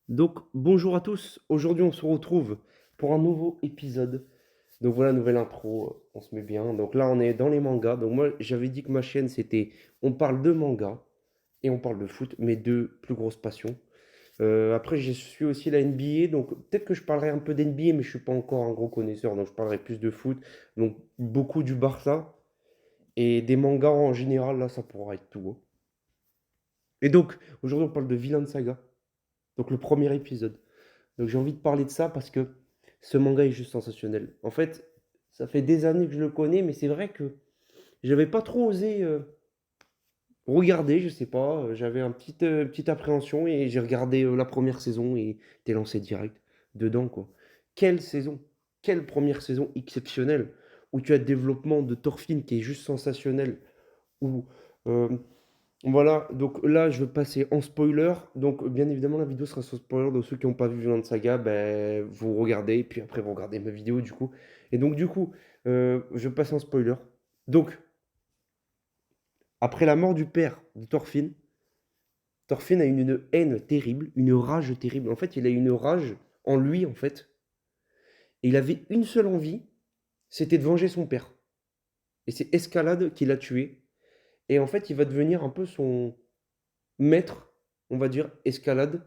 Donc, bonjour à tous. Aujourd'hui, on se retrouve pour un nouveau épisode. Donc voilà, nouvelle intro. On se met bien. Donc là, on est dans les mangas. Donc moi, j'avais dit que ma chaîne, c'était on parle de manga et on parle de foot, mes deux plus grosses passions. Après, je suis aussi la NBA. Donc peut-être que je parlerai un peu d'NBA, mais je suis pas encore un gros connaisseur. Donc je parlerai plus de foot. Donc beaucoup du Barça et des mangas en général. Là, ça pourra être tout, hein. Et donc, aujourd'hui, on parle de Vinland Saga. Donc le premier épisode. Donc j'ai envie de parler de ça parce que ce manga est juste sensationnel. En fait, ça fait des années que je le connais, mais c'est vrai que j'avais pas trop osé regarder, je sais pas. J'avais petite appréhension et j'ai regardé la première saison et t'es lancé direct dedans, quoi. Quelle saison! Quelle première saison exceptionnelle! Où tu as le développement de Thorfinn qui est juste sensationnel. Où euh, voilà, donc là, je veux passer en spoiler. Donc, bien évidemment, la vidéo sera sans spoiler. Donc, ceux qui n'ont pas vu Vinland Saga, ben, vous regardez, puis après, vous regardez ma vidéo, du coup. Et donc, du coup, je passe en spoiler. Donc, après la mort du père de Thorfinn, Thorfinn a une haine terrible, une rage terrible. En fait, il a une rage en lui, en fait. Et il avait une seule envie, c'était de venger son père. Et c'est Escalade qui l'a tué. Et en fait, il va devenir un peu son maître, on va dire, Escalade,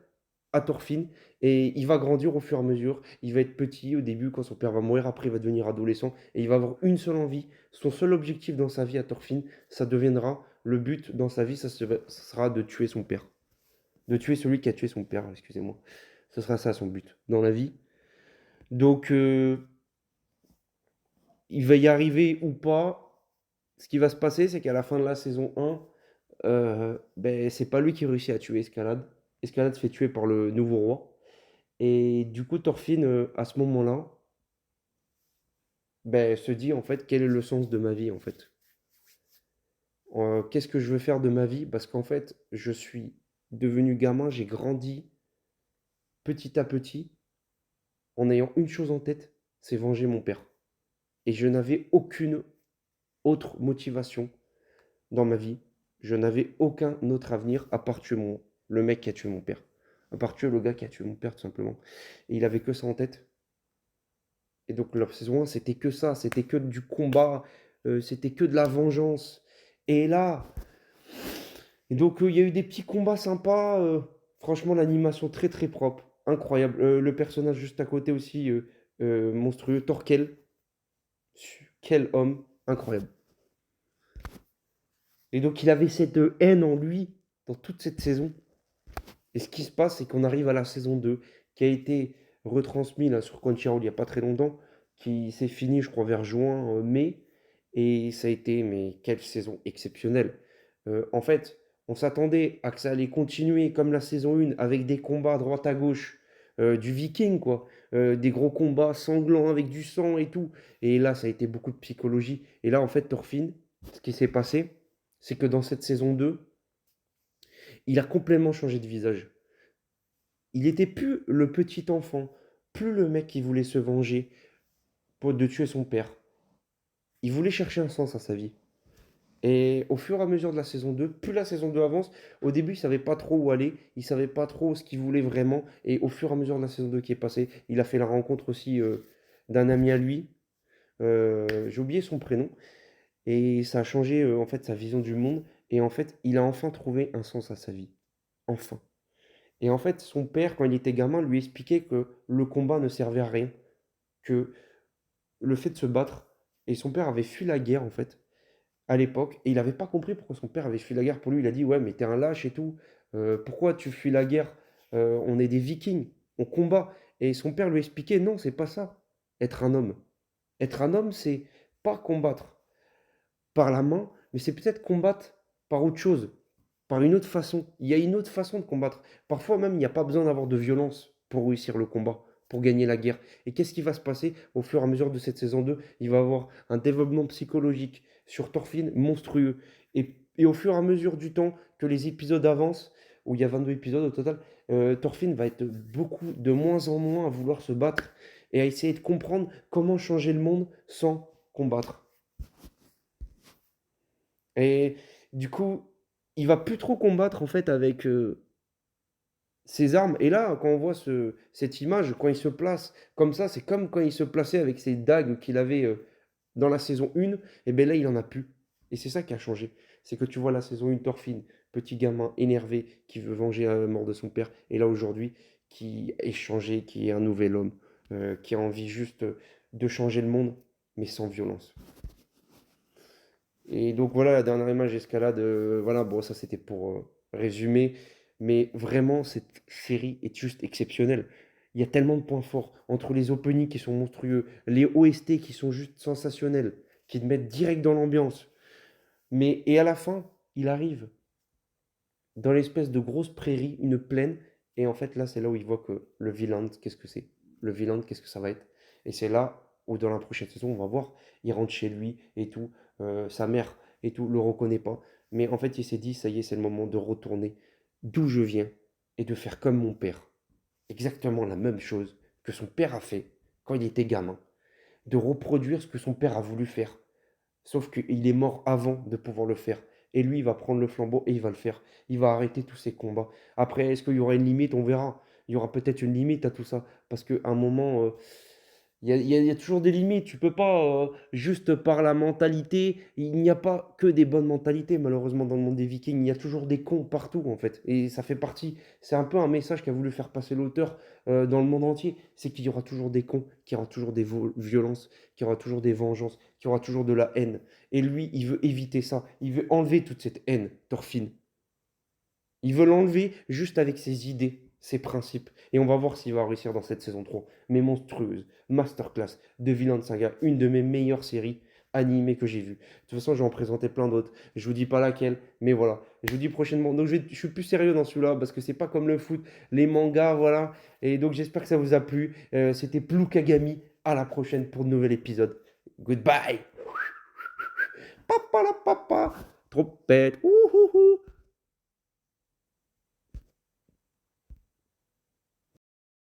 à Thorfinn et il va grandir au fur et à mesure. Il va être petit au début quand son père va mourir, après il va devenir adolescent et il va avoir une seule envie. Son seul objectif dans sa vie à Thorfinn, ça deviendra le but dans sa vie, ça sera de tuer son père. De tuer celui qui a tué son père, excusez-moi. Ce sera ça son but dans la vie. Donc il va y arriver ou pas. Ce qui va se passer, c'est qu'à la fin de la saison 1, ben, c'est pas lui qui réussit à tuer Escalade. Escalade se fait tuer par le nouveau roi. Et du coup, Thorfinn, à ce moment-là, ben, se dit en fait quel est le sens de ma vie en fait. Qu'est-ce que je veux faire de ma vie? Parce qu'en fait, je suis devenu gamin, j'ai grandi petit à petit en ayant une chose en tête, c'est venger mon père. Et je n'avais aucune autre motivation dans ma vie. Je n'avais aucun autre avenir à part tuer le mec qui a tué mon père. À part tuer le gars qui a tué mon père tout simplement. Et il avait que ça en tête. Et donc la saison 1, c'était que ça, c'était que du combat, c'était que de la vengeance. Et là, et donc il y a eu des petits combats sympas, franchement l'animation très très propre, incroyable. Le personnage juste à côté aussi, monstrueux, Torkel, quel homme, incroyable. Et donc il avait cette haine en lui dans toute cette saison. Et ce qui se passe, c'est qu'on arrive à la saison 2, qui a été retransmise là, sur Crunchyroll il n'y a pas très longtemps, qui s'est finie, je crois, vers juin, mai. Et ça a été, mais quelle saison exceptionnelle. En fait, on s'attendait à que ça allait continuer comme la saison 1, avec des combats à droite à gauche, du viking, quoi. Des gros combats sanglants avec du sang et tout. Et là, ça a été beaucoup de psychologie. Et là, en fait, Thorfinn, ce qui s'est passé, c'est que dans cette saison 2, il a complètement changé de visage. Il était plus le petit enfant, plus le mec qui voulait se venger de tuer son père. Il voulait chercher un sens à sa vie. Et au fur et à mesure de la saison 2, plus la saison 2 avance, au début, il savait pas trop où aller, il savait pas trop ce qu'il voulait vraiment. Et au fur et à mesure de la saison 2 qui est passée, il a fait la rencontre aussi d'un ami à lui. J'ai oublié son prénom. Et ça a changé en fait sa vision du monde. Et en fait, il a enfin trouvé un sens à sa vie. Enfin. Et en fait, son père, quand il était gamin, lui expliquait que le combat ne servait à rien, que le fait de se battre, et son père avait fui la guerre en fait, à l'époque et il n'avait pas compris pourquoi son père avait fui la guerre pour lui. Il a dit: «Ouais, mais t'es un lâche et tout, pourquoi tu fuis la guerre? On est des Vikings, on combat» et son père lui expliquait: «Non, c'est pas ça, être un homme. Être un homme, c'est pas combattre par la main, mais c'est peut-être combattre par autre chose, par une autre façon. Il y a une autre façon de combattre. Parfois même, il n'y a pas besoin d'avoir de violence pour réussir le combat, pour gagner la guerre. Et qu'est-ce qui va se passer au fur et à mesure de cette saison 2? Il va avoir un développement psychologique sur Thorfinn monstrueux. Et au fur et à mesure du temps que les épisodes avancent, où il y a 22 épisodes au total, Thorfinn va être beaucoup de moins en moins à vouloir se battre et à essayer de comprendre comment changer le monde sans combattre. Et du coup, il va plus trop combattre en fait avec ses armes. Et là, quand on voit cette image, quand il se place comme ça, c'est comme quand il se plaçait avec ses dagues qu'il avait dans la saison 1, et bien là, il en a plus. Et c'est ça qui a changé. C'est que tu vois la saison 1, Thorfinn, petit gamin énervé qui veut venger la mort de son père, et là aujourd'hui, qui est changé, qui est un nouvel homme, qui a envie juste de changer le monde, mais sans violence. Et donc voilà, la dernière image escalade, voilà, bon, ça c'était pour résumer, mais vraiment, cette série est juste exceptionnelle. Il y a tellement de points forts entre les openings qui sont monstrueux, les OST qui sont juste sensationnels, qui te mettent direct dans l'ambiance. Et à la fin, il arrive dans l'espèce de grosse prairie, une plaine, et en fait, là, c'est là où il voit que le Villain, qu'est-ce que c'est? Le Villain, qu'est-ce que ça va être? Et c'est là où, dans la prochaine saison, on va voir, il rentre chez lui et tout, sa mère et tout, le reconnaît pas. Mais en fait, il s'est dit, ça y est, c'est le moment de retourner d'où je viens et de faire comme mon père. Exactement la même chose que son père a fait quand il était gamin. De reproduire ce que son père a voulu faire. Sauf qu'il est mort avant de pouvoir le faire. Et lui, il va prendre le flambeau et il va le faire. Il va arrêter tous ces combats. Après, est-ce qu'il y aura une limite? On verra. Il y aura peut-être une limite à tout ça. Parce qu'à un moment, il y a toujours des limites. Tu peux pas juste par la mentalité. Il n'y a pas que des bonnes mentalités, malheureusement, dans le monde des Vikings. Il y a toujours des cons partout, en fait. Et ça fait partie. C'est un peu un message qu'a voulu faire passer l'auteur dans le monde entier. C'est qu'il y aura toujours des cons, qu'il y aura toujours des violences, qu'il y aura toujours des vengeances, qu'il y aura toujours de la haine. Et lui, il veut éviter ça. Il veut enlever toute cette haine, Thorfinn. Il veut l'enlever juste avec ses idées, ses principes. Et on va voir s'il va réussir dans cette saison 3. Mais monstrueuse, masterclass de Vinland Saga, une de mes meilleures séries animées que j'ai vues. De toute façon, je vais en présenter plein d'autres. Je vous dis pas laquelle, mais voilà. Je vous dis prochainement. Donc je suis plus sérieux dans celui-là parce que c'est pas comme le foot, les mangas, voilà. Et donc j'espère que ça vous a plu. C'était Plou Kagami. À la prochaine pour de nouvel épisode. Goodbye. Papa la papa. Trompette. Ouhouhou.